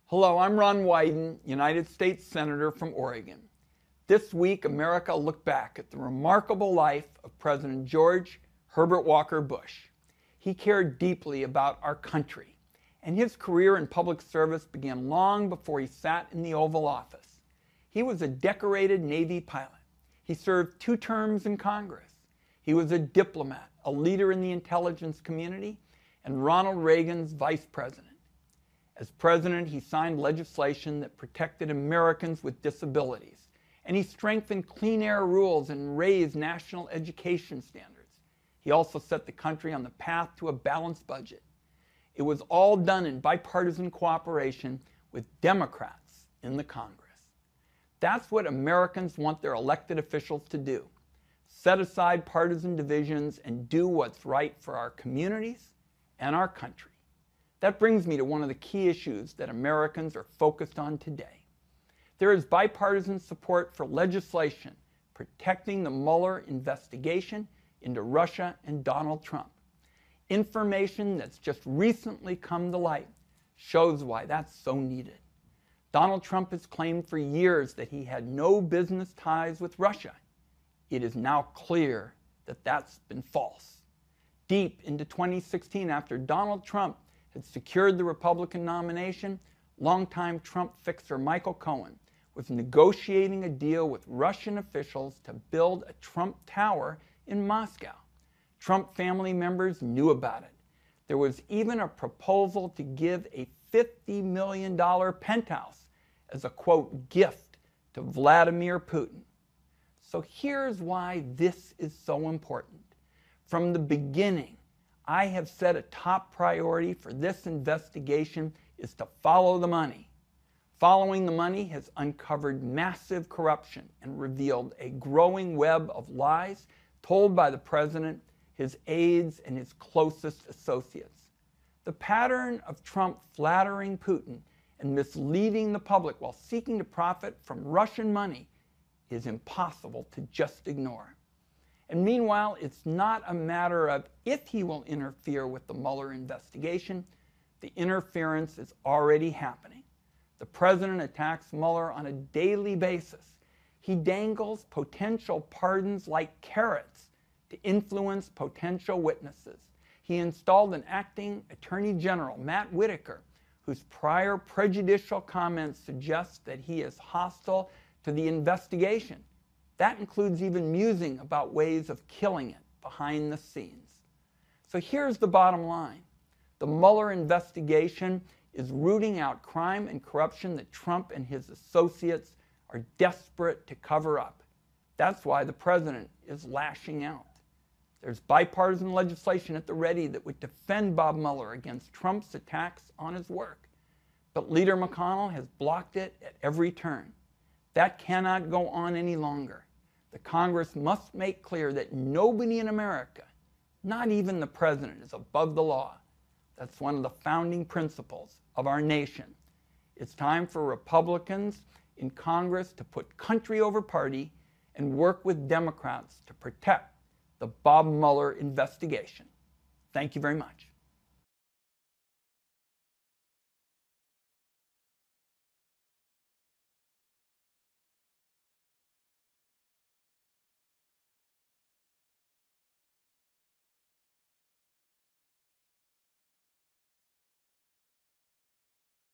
Hello, I'm Ron Wyden, United States Senator from Oregon. This week, America looked back at the remarkable life of President George Herbert Walker Bush. He cared deeply about our country, and his career in public service began long before he sat in the Oval Office. He was a decorated Navy pilot. He served 2 terms in Congress. He was a diplomat, a leader in the intelligence community, and Ronald Reagan's vice president. As president, he signed legislation that protected Americans with disabilities, and he strengthened clean air rules and raised national education standards. He also set the country on the path to a balanced budget. It was all done in bipartisan cooperation with Democrats in the Congress. That's what Americans want their elected officials to do: set aside partisan divisions and do what's right for our communities and our country. That brings me to one of the key issues that Americans are focused on today. There is bipartisan support for legislation protecting the Mueller investigation into Russia and Donald Trump. Information that's just recently come to light shows why that's so needed. Donald Trump has claimed for years that he had no business ties with Russia. It is now clear that that's been false. Deep into 2016, after Donald Trump had secured the Republican nomination, longtime Trump fixer Michael Cohen was negotiating a deal with Russian officials to build a Trump Tower in Moscow. Trump family members knew about it. There was even a proposal to give a $50 million penthouse as a, quote, gift to Vladimir Putin. So here's why this is so important. From the beginning, I have said a top priority for this investigation is to follow the money. Following the money has uncovered massive corruption and revealed a growing web of lies told by the president, his aides, and his closest associates. The pattern of Trump flattering Putin and misleading the public while seeking to profit from Russian money is impossible to just ignore. And meanwhile, it's not a matter of if he will interfere with the Mueller investigation. The interference is already happening. The president attacks Mueller on a daily basis. He dangles potential pardons like carrots to influence potential witnesses. He installed an acting Attorney General, Matt Whitaker, whose prior prejudicial comments suggest that he is hostile to the investigation. That includes even musing about ways of killing it behind the scenes. So here's the bottom line. The Mueller investigation is rooting out crime and corruption that Trump and his associates are desperate to cover up. That's why the president is lashing out. There's bipartisan legislation at the ready that would defend Bob Mueller against Trump's attacks on his work. But Leader McConnell has blocked it at every turn. That cannot go on any longer. The Congress must make clear that nobody in America, not even the president, is above the law. That's one of the founding principles of our nation. It's time for Republicans in Congress to put country over party and work with Democrats to protect the Bob Mueller investigation. Thank you very much.